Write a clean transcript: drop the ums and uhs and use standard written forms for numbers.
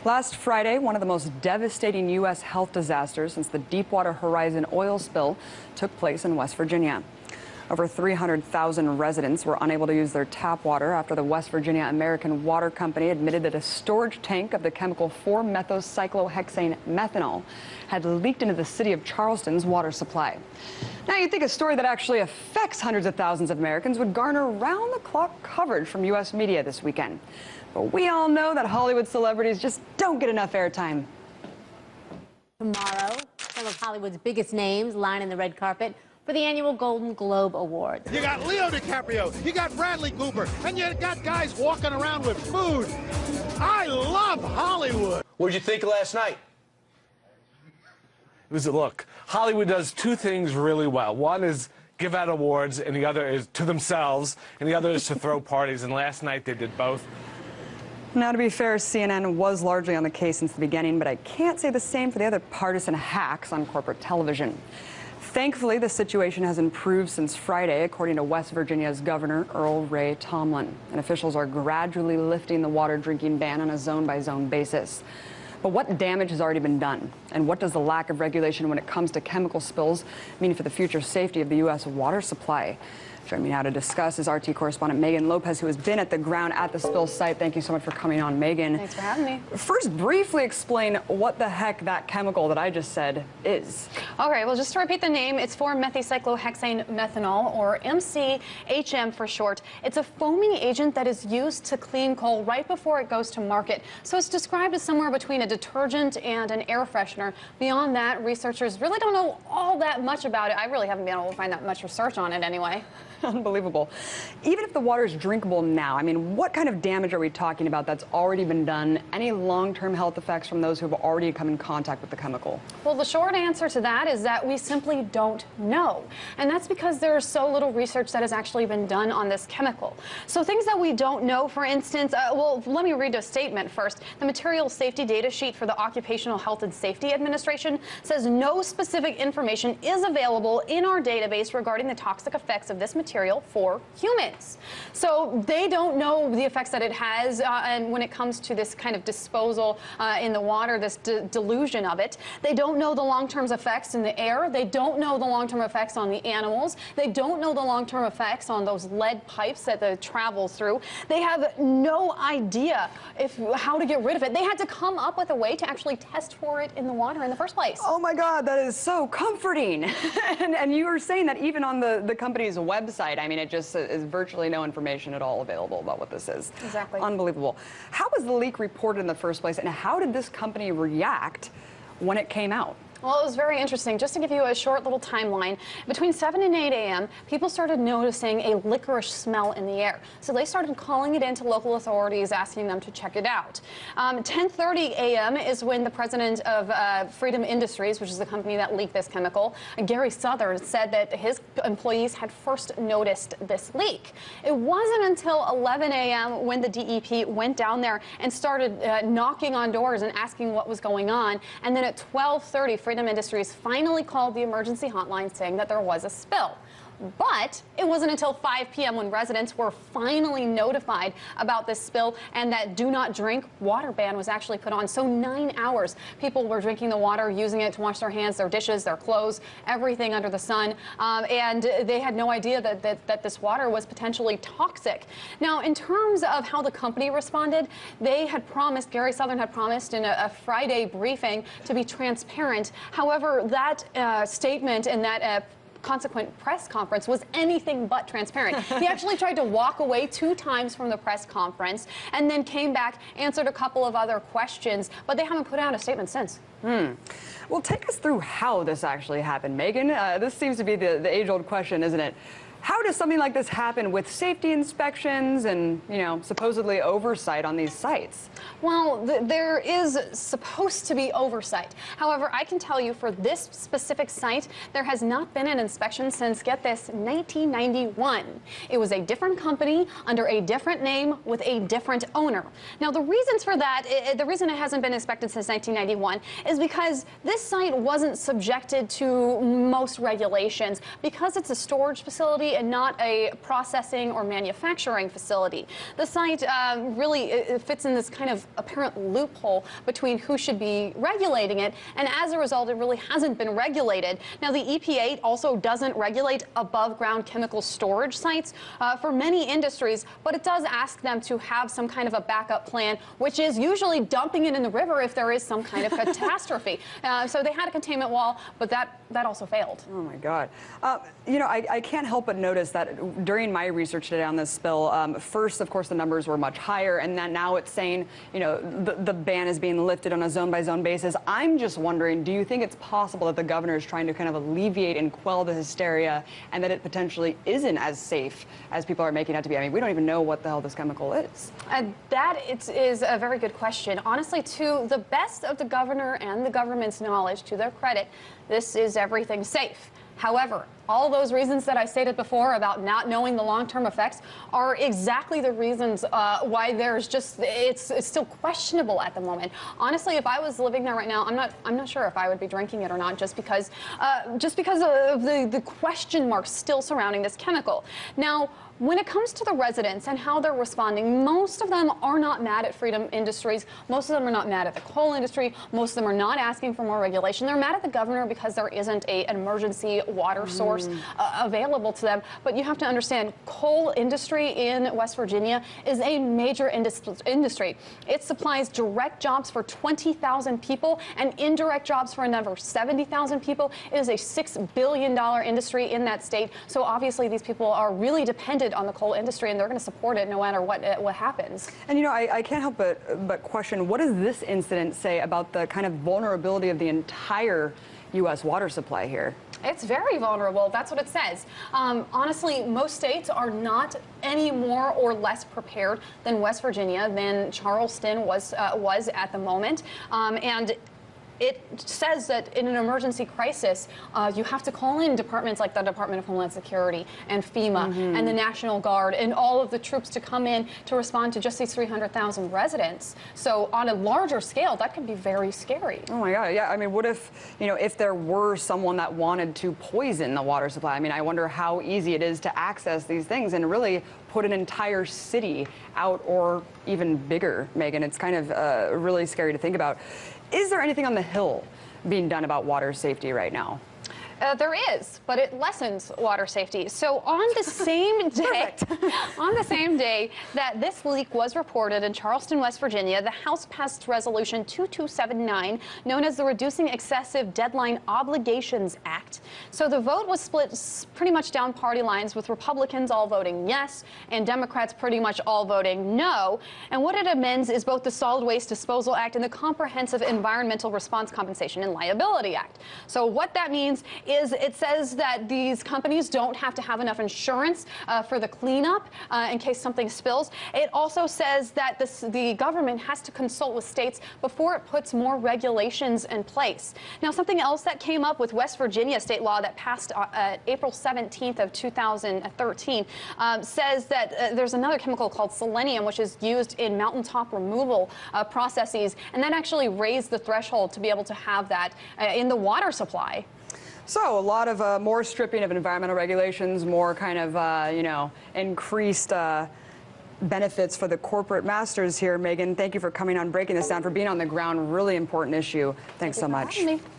Last Friday, one of the most devastating U.S. health disasters since the Deepwater Horizon oil spill took place in West Virginia. Over 300,000 residents were unable to use their tap water after the West Virginia American Water Company admitted that a storage tank of the chemical 4-methocyclohexane methanol had leaked into the city of Charleston's water supply. Now, you'd think a story that actually affects hundreds of thousands of Americans would garner round-the-clock coverage from U.S. media this weekend. But we all know that Hollywood celebrities just don't get enough airtime. Tomorrow, some of Hollywood's biggest names line in the red carpet for the annual Golden Globe Awards. You got Leo DiCaprio, you got Bradley Cooper, and you got guys walking around with food. I love Hollywood. What did you think of last night? Look, Hollywood does two things really well. One is give out awards, and the other is to themselves, and the other is to throw parties, and last night they did both. Now, to be fair, CNN was largely on the case since the beginning, but I can't say the same for the other partisan hacks on corporate television. Thankfully, the situation has improved since Friday, according to West Virginia's Governor Earl Ray Tomblin. And officials are gradually lifting the water drinking ban on a zone-by-zone basis. But what damage has already been done? And what does the lack of regulation when it comes to chemical spills mean for the future safety of the U.S. water supply? Joining me now to discuss is RT correspondent Megan Lopez, who has been at the ground at the spill site. Thank you so much for coming on, Megan. Thanks for having me. First, briefly explain what the heck that chemical that I just said is. Okay, well, just to repeat the name, it's 4-methocyclohexane methanol, or MCHM for short. It's a foaming agent that is used to clean coal right before it goes to market. So it's described as somewhere between a detergent and an air freshener. Beyond that, researchers really don't know all that much about it. I really haven't been able to find that much research on it anyway. Unbelievable. Even if the water is drinkable now, I mean, what kind of damage are we talking about that's already been done? Any long-term health effects from those who have already come in contact with the chemical? Well, the short answer to that is that we simply don't know. And that's because there is so little research that has actually been done on this chemical. So things that we don't know, for instance, well, let me read a statement first. The material safety data sheet for the Occupational Health and Safety Administration says no specific information is available in our database regarding the toxic effects of this material for humans. So they don't know the effects that it has, and when it comes to this kind of disposal in the water, this dilution of it. They don't know the long-term effects in the air. They don't know the long-term effects on the animals. They don't know the long-term effects on those lead pipes that it travels through. They have no idea how to get rid of it. They had to come up with a way to actually test for it in the water in the first place. Oh my God, that is so comforting. and you were saying that even on the company's website, I mean, it just is virtually no information at all available about what this is. Exactly. Unbelievable. How was the leak reported in the first place, and how did this company react when it came out? Well, it was very interesting. Just to give you a short little timeline, between 7 and 8 a.m., people started noticing a licorice smell in the air. So they started calling it into local authorities, asking them to check it out. 10:30 a.m. is when the president of Freedom Industries, which is the company that leaked this chemical, Gary Southern, said that his employees had first noticed this leak. It wasn't until 11 a.m. when the DEP went down there and started knocking on doors and asking what was going on. And then at 12:30, Freedom Industries finally called the emergency hotline saying that there was a spill. But it wasn't until 5 p.m. when residents were finally notified about this spill and that do not drink water ban was actually put on. So 9 hours people were drinking the water, using it to wash their hands, their dishes, their clothes, everything under the sun. And they had no idea that this water was potentially toxic. Now, in terms of how the company responded, they had promised, Gary Southern had promised in a Friday briefing to be transparent. However, that statement and that consequent press conference was anything but transparent. He actually tried to walk away 2 times from the press conference and then came back, answered a couple of other questions, but they haven't put out a statement since. Well, take us through how this actually happened, Megan. This seems to be the age-old question, isn't it? How does something like this happen with safety inspections and, you know, supposedly oversight on these sites? Well, there is supposed to be oversight. However, I can tell you for this specific site, there has not been an inspection since, get this, 1991. It was a different company under a different name with a different owner. Now, the reasons for that, the reason it hasn't been inspected since 1991 is because this site wasn't subjected to most regulations. Because it's a storage facility, industry and not a processing or manufacturing facility. The site really it fits in this kind of apparent loophole between who should be regulating it, and as a result, it really hasn't been regulated. Now, the EPA also doesn't regulate above-ground chemical storage sites for many industries, but it does ask them to have some kind of a backup plan, which is usually dumping it in the river if there is some kind of catastrophe. So they had a containment wall, but that also failed. Oh my God. You know, I can't help but notice that during my research today on this spill, first, of course, the numbers were much higher, and then now it's saying, you know, the ban is being lifted on a zone-by-zone basis. I'm just wondering, do you think it's possible that the governor is trying to kind of alleviate and quell the hysteria, and that it potentially isn't as safe as people are making it out to be? I mean, we don't even know what the hell this chemical is. That is a very good question. Honestly, to the best of the governor and the government's knowledge, to their credit, this is everything safe. However, all those reasons that I stated before about not knowing the long-term effects are exactly the reasons why there's just it's still questionable at the moment. Honestly, if I was living there right now, I'm not sure if I would be drinking it or not, just because of the question marks still surrounding this chemical. Now, when it comes to the residents and how they're responding, most of them are not mad at Freedom Industries. Most of them are not mad at the coal industry. Most of them are not asking for more regulation. They're mad at the governor because there isn't an emergency water source available to them. But you have to understand, coal industry in West Virginia is a major industry. It supplies direct jobs for 20,000 people and indirect jobs for another 70,000 people. It is a $6 billion industry in that state. So obviously these people are really dependent on the coal industry, and they're going to support it no matter what happens. And you know, I can't help but question, what does this incident say about the kind of vulnerability of the entire U.S. water supply here? It's very vulnerable. That's what it says. Honestly, most states are not any more or less prepared than West Virginia, than Charleston was at the moment. And it says that in an emergency crisis, you have to call in departments like the Department of Homeland Security and FEMA and the National Guard and all of the troops to come in to respond to just these 300,000 residents. So on a larger scale, that can be very scary. Oh my God, yeah. I mean, what if, you know, if there were someone that wanted to poison the water supply? I mean, I wonder how easy it is to access these things and really put an entire city out, or even bigger, Megan. It's kind of really scary to think about. Is there anything on the Hill being done about water safety right now? There is, but it lessens water safety. So on the same day, that this leak was reported in Charleston, West Virginia, the House passed Resolution 2279, known as the Reducing Excessive Deadline Obligations Act. So the vote was split pretty much down party lines, with Republicans all voting yes and Democrats pretty much all voting no. And what it amends is both the Solid Waste Disposal Act and the Comprehensive Environmental Response Compensation and Liability Act. So what that means is it says that these companies don't have to have enough insurance for the cleanup in case something spills. It also says that the government has to consult with states before it puts more regulations in place. Now, something else that came up with West Virginia state law that passed April 17th of 2013 says that there's another chemical called selenium, which is used in mountaintop removal processes, and that actually raised the threshold to be able to have that in the water supply. So a lot of more stripping of environmental regulations, more kind of, you know, increased benefits for the corporate masters here. Megan, thank you for coming on, breaking this down, for being on the ground. Really important issue. Thanks so much. Thank you for having me.